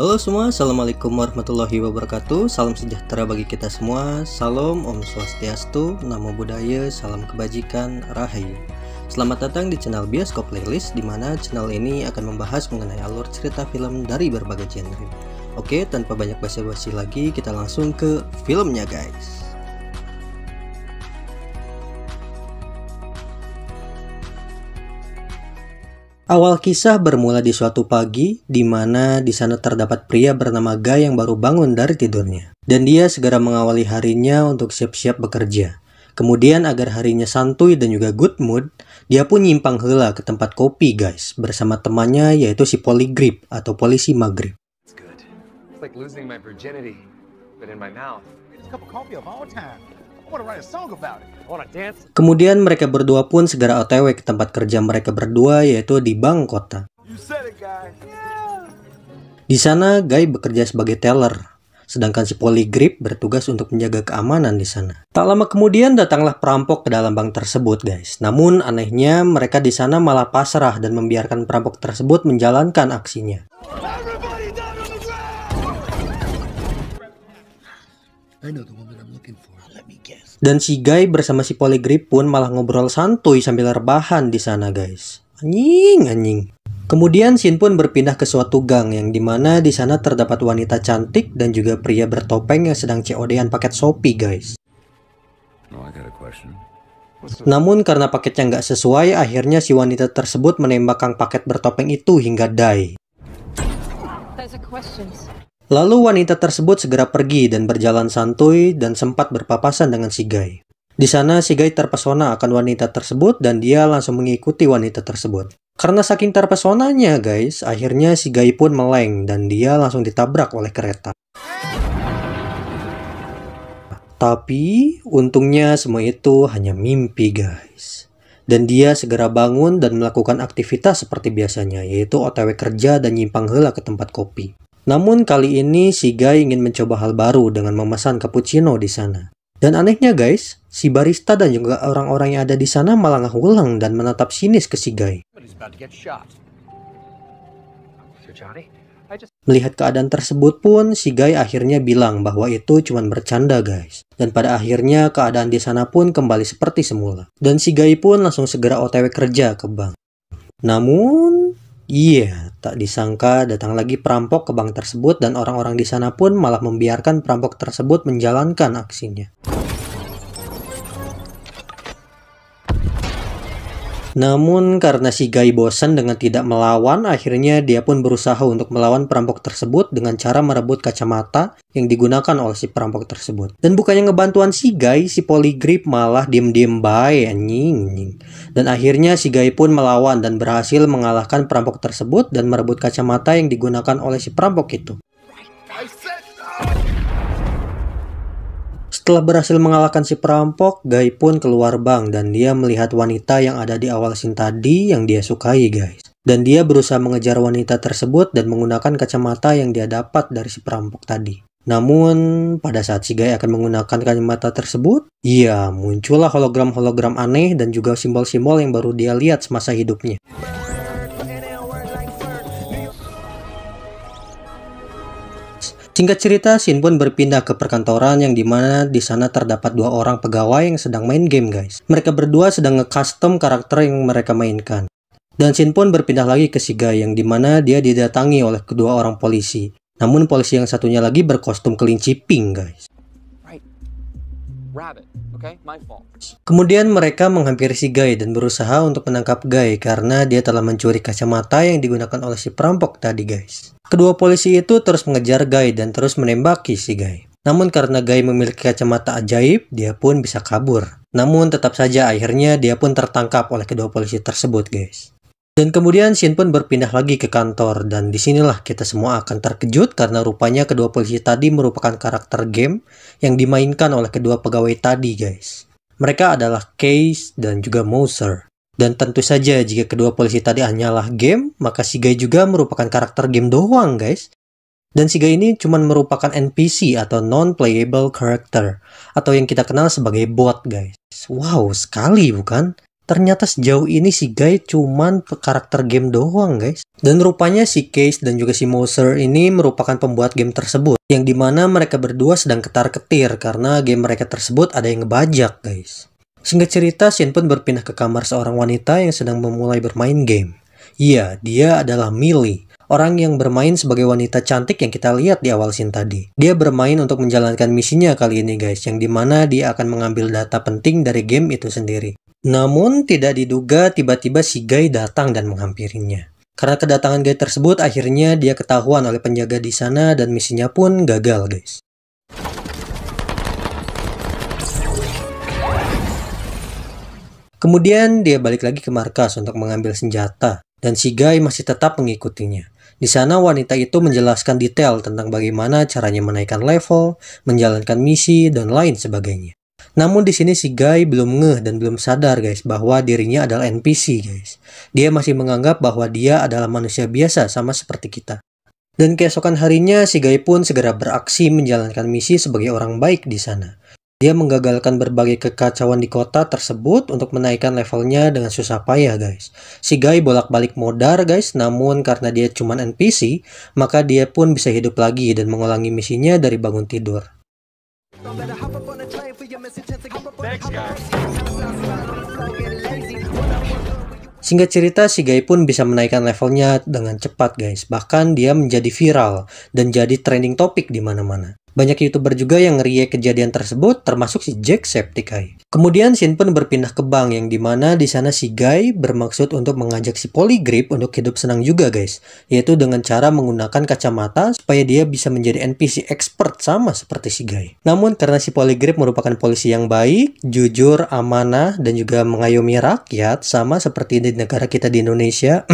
Halo semua, Assalamualaikum warahmatullahi wabarakatuh. Salam sejahtera bagi kita semua. Salam Om Swastiastu, Namo Buddhaya, salam kebajikan, Rahayu. Selamat datang di channel Bioskop Playlist, di mana channel ini akan membahas mengenai alur cerita film dari berbagai genre. Oke, tanpa banyak basa-basi lagi, kita langsung ke filmnya guys. Awal kisah bermula di suatu pagi, di mana di sana terdapat pria bernama Guy yang baru bangun dari tidurnya. Dan dia segera mengawali harinya untuk siap-siap bekerja. Kemudian agar harinya santuy dan juga good mood, dia pun nyimpang heula ke tempat kopi guys, bersama temannya yaitu si Polygrip atau polisi maghrib. Kemudian mereka berdua pun segera OTW ke tempat kerja mereka berdua, yaitu di bank kota. Di sana Guy bekerja sebagai teller, sedangkan si Polygrip bertugas untuk menjaga keamanan di sana. Tak lama kemudian datanglah perampok ke dalam bank tersebut guys. Namun anehnya mereka di sana malah pasrah dan membiarkan perampok tersebut menjalankan aksinya. Dan si Guy bersama si Polygrip pun malah ngobrol santuy sambil rebahan di sana guys. Anjing. Kemudian scene pun berpindah ke suatu gang yang dimana di sana terdapat wanita cantik dan juga pria bertopeng yang sedang COD-an paket Shopee guys. Namun karena paketnya nggak sesuai, akhirnya si wanita tersebut menembak kang paket bertopeng itu hingga die. Lalu wanita tersebut segera pergi dan berjalan santuy dan sempat berpapasan dengan si Guy. Di sana si Guy terpesona akan wanita tersebut dan dia langsung mengikuti wanita tersebut. Karena saking terpesonanya guys, akhirnya si Guy pun meleng dan dia langsung ditabrak oleh kereta. Tapi untungnya semua itu hanya mimpi guys. Dan dia segera bangun dan melakukan aktivitas seperti biasanya, yaitu OTW kerja dan nyimpang heula ke tempat kopi. Namun kali ini si Guy ingin mencoba hal baru dengan memesan cappuccino di sana. Dan anehnya guys, si barista dan juga orang-orang yang ada di sana malah ngulang dan menatap sinis ke si Guy. Melihat keadaan tersebut pun, si Guy akhirnya bilang bahwa itu cuma bercanda guys. Dan pada akhirnya keadaan di sana pun kembali seperti semula. Dan si Guy pun langsung segera OTW kerja ke bank. Namun tak disangka datang lagi perampok ke bank tersebut dan orang-orang di sana pun malah membiarkan perampok tersebut menjalankan aksinya. Namun karena si Guy bosan dengan tidak melawan, akhirnya dia pun berusaha untuk melawan perampok tersebut dengan cara merebut kacamata yang digunakan oleh si perampok tersebut. Dan bukannya ngebantuan si Guy, si Polygrip malah diem-diem bae anjing. Dan akhirnya si Guy pun melawan dan berhasil mengalahkan perampok tersebut dan merebut kacamata yang digunakan oleh si perampok itu. Setelah berhasil mengalahkan si perampok, Guy pun keluar bank dan dia melihat wanita yang ada di awal scene tadi yang dia sukai guys. Dan dia berusaha mengejar wanita tersebut dan menggunakan kacamata yang dia dapat dari si perampok tadi. Namun pada saat si Guy akan menggunakan kacamata tersebut, muncullah hologram-hologram aneh dan juga simbol-simbol yang baru dia lihat semasa hidupnya. Singkat cerita, scene pun berpindah ke perkantoran yang dimana di sana terdapat dua orang pegawai yang sedang main game guys. Mereka berdua sedang nge-custom karakter yang mereka mainkan. Dan scene pun berpindah lagi ke si Guy yang dimana dia didatangi oleh kedua orang polisi. Namun polisi yang satunya lagi berkostum kelinci pink guys. Kemudian mereka menghampiri si Guy dan berusaha untuk menangkap Guy karena dia telah mencuri kacamata yang digunakan oleh si perampok tadi guys. Kedua polisi itu terus mengejar Guy dan terus menembaki si Guy. Namun karena Guy memiliki kacamata ajaib, dia pun bisa kabur. Namun tetap saja akhirnya dia pun tertangkap oleh kedua polisi tersebut guys. Dan kemudian scene pun berpindah lagi ke kantor dan disinilah kita semua akan terkejut karena rupanya kedua polisi tadi merupakan karakter game yang dimainkan oleh kedua pegawai tadi guys. Mereka adalah Case dan juga Mouser. Dan tentu saja jika kedua polisi tadi hanyalah game, maka si Guy juga merupakan karakter game doang guys. Dan si Guy ini cuma merupakan NPC atau non-playable character, atau yang kita kenal sebagai bot guys. Wow sekali bukan? Ternyata sejauh ini si Guy cuman karakter game doang guys. Dan rupanya si Case dan juga si Moser ini merupakan pembuat game tersebut. Yang dimana mereka berdua sedang ketar-ketir karena game mereka tersebut ada yang ngebajak guys. Singkat cerita, Shin pun berpindah ke kamar seorang wanita yang sedang memulai bermain game. Iya, dia adalah Millie. Orang yang bermain sebagai wanita cantik yang kita lihat di awal scene tadi. Dia bermain untuk menjalankan misinya kali ini guys. Yang dimana dia akan mengambil data penting dari game itu sendiri. Namun tidak diduga tiba-tiba si Guy datang dan menghampirinya. Karena kedatangan Guy tersebut akhirnya dia ketahuan oleh penjaga di sana dan misinya pun gagal guys. Kemudian dia balik lagi ke markas untuk mengambil senjata dan si Guy masih tetap mengikutinya. Di sana wanita itu menjelaskan detail tentang bagaimana caranya menaikkan level, menjalankan misi dan lain sebagainya. Namun di sini si Guy belum ngeh dan belum sadar guys bahwa dirinya adalah NPC guys. Dia masih menganggap bahwa dia adalah manusia biasa sama seperti kita. Dan keesokan harinya si Guy pun segera beraksi menjalankan misi sebagai orang baik di sana. Dia menggagalkan berbagai kekacauan di kota tersebut untuk menaikkan levelnya dengan susah payah guys. Si Guy bolak-balik modar guys, namun karena dia cuma NPC, maka dia pun bisa hidup lagi dan mengulangi misinya dari bangun tidur. Singkat cerita, si Guy pun bisa menaikkan levelnya dengan cepat guys. Bahkan dia menjadi viral dan jadi trending topik di mana-mana. Banyak YouTuber juga yang nge-react kejadian tersebut, termasuk si Jacksepticeye. Kemudian Shin pun berpindah ke bank yang dimana di sana si Guy bermaksud untuk mengajak si Polygrip untuk hidup senang juga guys, yaitu dengan cara menggunakan kacamata supaya dia bisa menjadi NPC expert sama seperti si Guy. Namun karena si Polygrip merupakan polisi yang baik, jujur, amanah, dan juga mengayomi rakyat sama seperti di negara kita di Indonesia,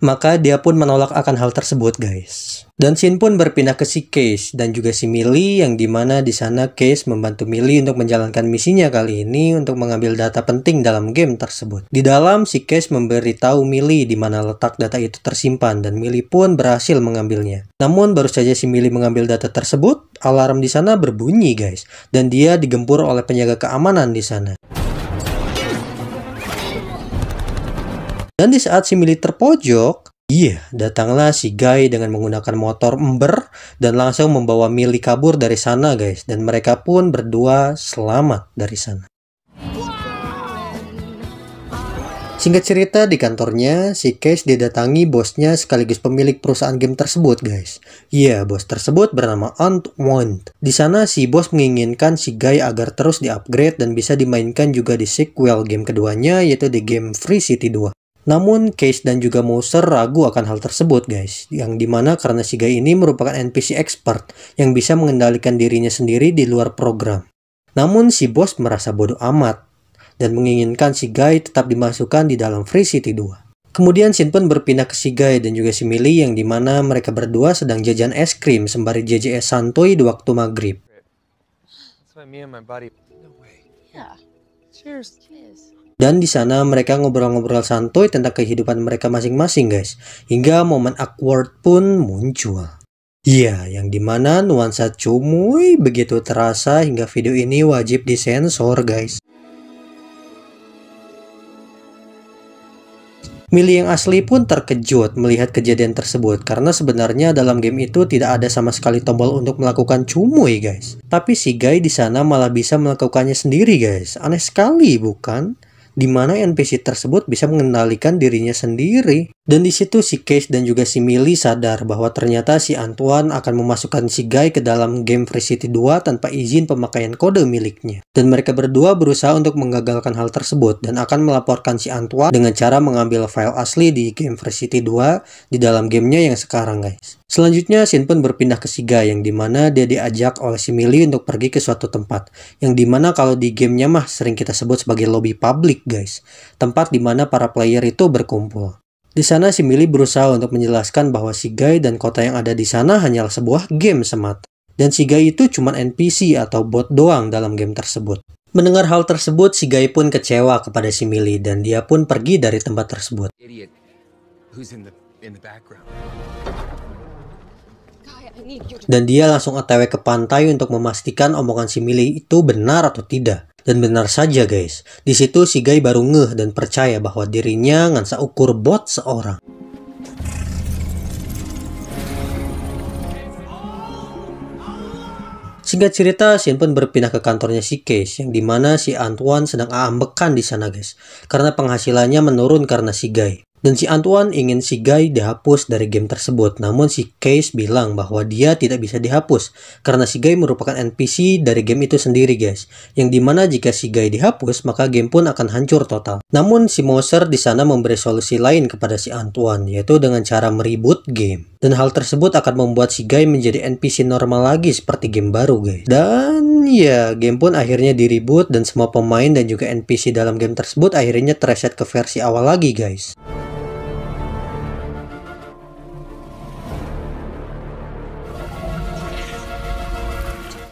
maka dia pun menolak akan hal tersebut guys. Dan Shin pun berpindah ke si Case dan juga si Millie yang dimana di sana Case membantu Millie untuk menjalankan misinya kali ini untuk mengambil data penting dalam game tersebut. Di dalam si Case memberitahu Millie di mana letak data itu tersimpan dan Millie pun berhasil mengambilnya. Namun baru saja si Millie mengambil data tersebut, alarm di sana berbunyi guys dan dia digempur oleh penjaga keamanan di sana. Dan di saat si Millie terpojok, datanglah si Guy dengan menggunakan motor ember dan langsung membawa Millie kabur dari sana guys. Dan mereka pun berdua selamat dari sana. Singkat cerita di kantornya, si Case didatangi bosnya sekaligus pemilik perusahaan game tersebut guys. Bos tersebut bernama Antoine. Di sana si bos menginginkan si Guy agar terus di-upgrade dan bisa dimainkan juga di sequel game keduanya yaitu di game Free City 2. Namun Case dan juga Moser ragu akan hal tersebut guys, yang dimana karena si Guy ini merupakan NPC expert yang bisa mengendalikan dirinya sendiri di luar program. Namun si bos merasa bodoh amat dan menginginkan si Guy tetap dimasukkan di dalam Free City 2. Kemudian Shin pun berpindah ke si Guy dan juga si Millie yang dimana mereka berdua sedang jajan es krim sembari JJS santuy di waktu maghrib. Dan di sana mereka ngobrol-ngobrol santuy tentang kehidupan mereka masing-masing guys. Hingga momen awkward pun muncul. Yang dimana nuansa cumuy begitu terasa hingga video ini wajib disensor guys. Millie yang asli pun terkejut melihat kejadian tersebut karena sebenarnya dalam game itu tidak ada sama sekali tombol untuk melakukan cumuy guys. Tapi si Guy di sana malah bisa melakukannya sendiri guys. Aneh sekali bukan? Di mana NPC tersebut bisa mengendalikan dirinya sendiri. Dan di situ si Case dan juga si Millie sadar bahwa ternyata si Antoine akan memasukkan si Guy ke dalam game Free City 2 tanpa izin pemakaian kode miliknya. Dan mereka berdua berusaha untuk menggagalkan hal tersebut dan akan melaporkan si Antoine dengan cara mengambil file asli di game Free City 2 di dalam gamenya yang sekarang guys. Selanjutnya Shin pun berpindah ke si Guy yang dimana dia diajak oleh si Millie untuk pergi ke suatu tempat. Yang dimana kalau di gamenya mah sering kita sebut sebagai lobby public guys. Tempat dimana para player itu berkumpul. Di sana si Millie berusaha untuk menjelaskan bahwa si Guy dan kota yang ada di sana hanyalah sebuah game semata. Dan si Guy itu cuma NPC atau bot doang dalam game tersebut. Mendengar hal tersebut, si Guy pun kecewa kepada si Millie dan dia pun pergi dari tempat tersebut. Dan dia langsung OTW ke pantai untuk memastikan omongan si Millie itu benar atau tidak. Dan benar saja guys, di situ si Guy baru ngeh dan percaya bahwa dirinya ngan ukur bot seorang. Singkat cerita, Shin pun berpindah ke kantornya si Case, yang dimana si Antoine sedang ambekan di sana guys, karena penghasilannya menurun karena si Guy. Dan si Antoine ingin si Guy dihapus dari game tersebut, namun si Case bilang bahwa dia tidak bisa dihapus, karena si Guy merupakan NPC dari game itu sendiri guys, yang dimana jika si Guy dihapus, maka game pun akan hancur total. Namun si Moser di sana memberi solusi lain kepada si Antoine, yaitu dengan cara mereboot game. Dan hal tersebut akan membuat si Guy menjadi NPC normal lagi seperti game baru guys. Dan ya, game pun akhirnya direboot dan semua pemain dan juga NPC dalam game tersebut akhirnya terreset ke versi awal lagi guys.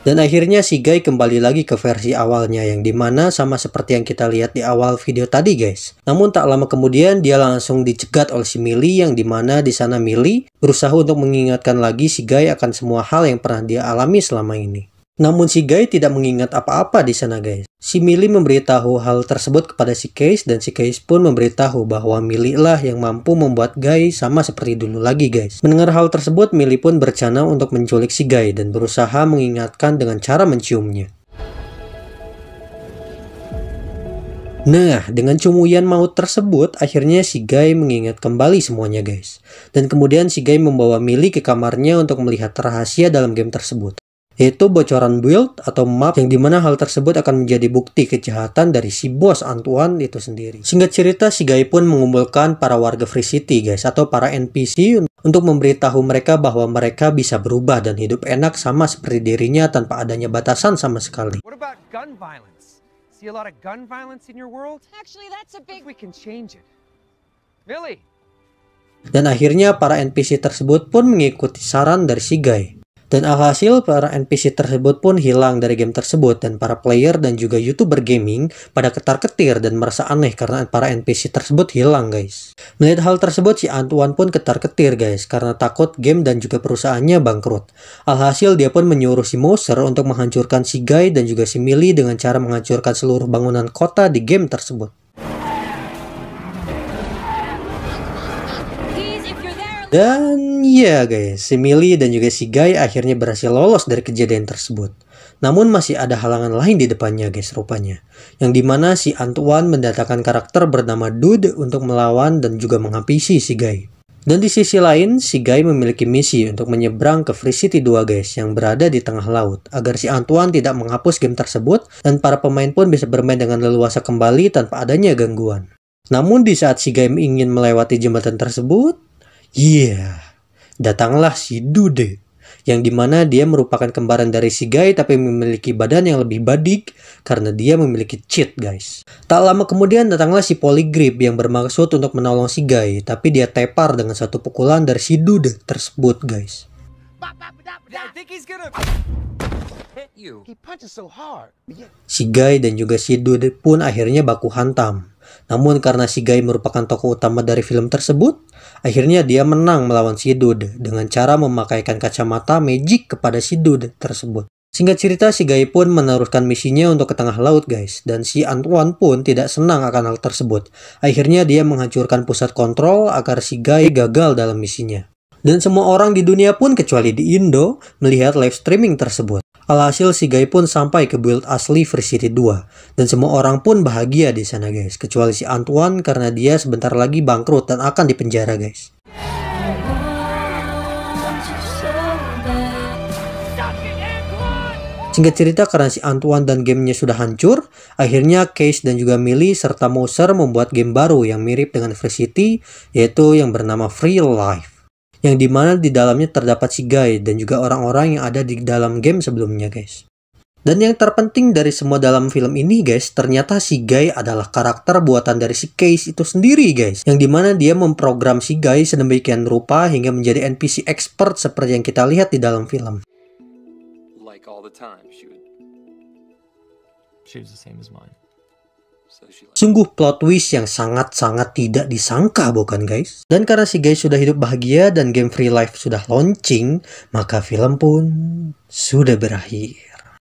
Dan akhirnya si Guy kembali lagi ke versi awalnya, yang dimana sama seperti yang kita lihat di awal video tadi guys. Namun tak lama kemudian dia langsung dicegat oleh si Millie, yang dimana di sana Millie berusaha untuk mengingatkan lagi si Guy akan semua hal yang pernah dia alami selama ini. Namun si Guy tidak mengingat apa-apa di sana guys. Si Millie memberitahu hal tersebut kepada si Case, dan si Case pun memberitahu bahwa Millie lah yang mampu membuat Guy sama seperti dulu lagi guys. Mendengar hal tersebut, Millie pun berencana untuk menculik si Guy dan berusaha mengingatkan dengan cara menciumnya. Nah, dengan cumuyan maut tersebut, akhirnya si Guy mengingat kembali semuanya guys. Dan kemudian si Guy membawa Millie ke kamarnya untuk melihat rahasia dalam game tersebut, yaitu bocoran build atau map, yang dimana hal tersebut akan menjadi bukti kejahatan dari si bos Antoine itu sendiri. Singkat cerita, si Guy pun mengumpulkan para warga Free City guys, atau para NPC, untuk memberitahu mereka bahwa mereka bisa berubah dan hidup enak sama seperti dirinya tanpa adanya batasan sama sekali. What about gun violence? See a lot of gun violence in your world? Actually, that's a big... We can change it. Millie! Dan akhirnya para NPC tersebut pun mengikuti saran dari si Guy. Dan alhasil para NPC tersebut pun hilang dari game tersebut, dan para player dan juga YouTuber gaming pada ketar-ketir dan merasa aneh karena para NPC tersebut hilang guys. Melihat hal tersebut, si Antoine pun ketar-ketir guys karena takut game dan juga perusahaannya bangkrut. Alhasil dia pun menyuruh si Moser untuk menghancurkan si Guy dan juga si Millie dengan cara menghancurkan seluruh bangunan kota di game tersebut. Dan ya guys, si Millie dan juga si Guy akhirnya berhasil lolos dari kejadian tersebut. Namun masih ada halangan lain di depannya guys rupanya, yang dimana si Antoine mendatangkan karakter bernama Dude untuk melawan dan juga menghabisi si Guy. Dan di sisi lain, si Guy memiliki misi untuk menyeberang ke Free City 2 guys, yang berada di tengah laut, agar si Antoine tidak menghapus game tersebut dan para pemain pun bisa bermain dengan leluasa kembali tanpa adanya gangguan. Namun di saat si Guy ingin melewati jembatan tersebut, datanglah si Dude, yang dimana dia merupakan kembaran dari si Guy tapi memiliki badan yang lebih badik karena dia memiliki cheat guys. Tak lama kemudian datanglah si Polygrip yang bermaksud untuk menolong si Guy, tapi dia tepar dengan satu pukulan dari si Dude tersebut guys. Si Guy dan juga si Dude pun akhirnya baku hantam. Namun karena si Guy merupakan tokoh utama dari film tersebut, akhirnya dia menang melawan si Dude dengan cara memakaikan kacamata magic kepada si Dude tersebut. Singkat cerita, si Guy pun meneruskan misinya untuk ke tengah laut guys, dan si Antoine pun tidak senang akan hal tersebut. Akhirnya dia menghancurkan pusat kontrol agar si Guy gagal dalam misinya. Dan semua orang di dunia pun kecuali di Indo melihat live streaming tersebut. Alhasil si Guy pun sampai ke build asli Free City 2, dan semua orang pun bahagia di sana guys, kecuali si Antoine karena dia sebentar lagi bangkrut dan akan dipenjara guys. Singkat cerita, karena si Antoine dan gamenya sudah hancur, akhirnya Case dan juga Millie serta Moser membuat game baru yang mirip dengan Free City, yaitu yang bernama Free Life, yang dimana di dalamnya terdapat si Guy dan juga orang-orang yang ada di dalam game sebelumnya guys. Dan yang terpenting dari semua dalam film ini guys, ternyata si Guy adalah karakter buatan dari si Case itu sendiri guys, yang dimana dia memprogram si Guy sedemikian rupa hingga menjadi NPC expert seperti yang kita lihat di dalam film. Like all the time, she was the same as mine. Sungguh plot twist yang sangat-sangat tidak disangka bukan guys? Dan karena si Guy sudah hidup bahagia dan game Free Life sudah launching, maka film pun sudah berakhir.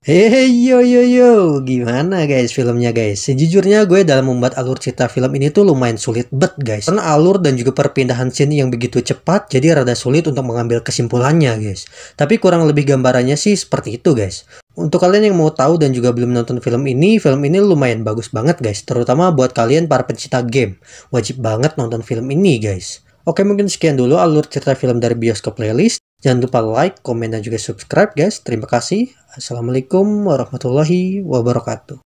Hey yo yo yo, gimana guys filmnya guys? Sejujurnya gue dalam membuat alur cerita film ini tuh lumayan sulit banget guys. Karena alur dan juga perpindahan scene yang begitu cepat, jadi rada sulit untuk mengambil kesimpulannya guys. Tapi kurang lebih gambarannya sih seperti itu guys. Untuk kalian yang mau tahu dan juga belum nonton film ini lumayan bagus banget guys. Terutama buat kalian para pencinta game. Wajib banget nonton film ini guys. Oke, mungkin sekian dulu alur cerita film dari Bioskop Playlist. Jangan lupa like, komen, dan juga subscribe guys. Terima kasih. Assalamualaikum warahmatullahi wabarakatuh.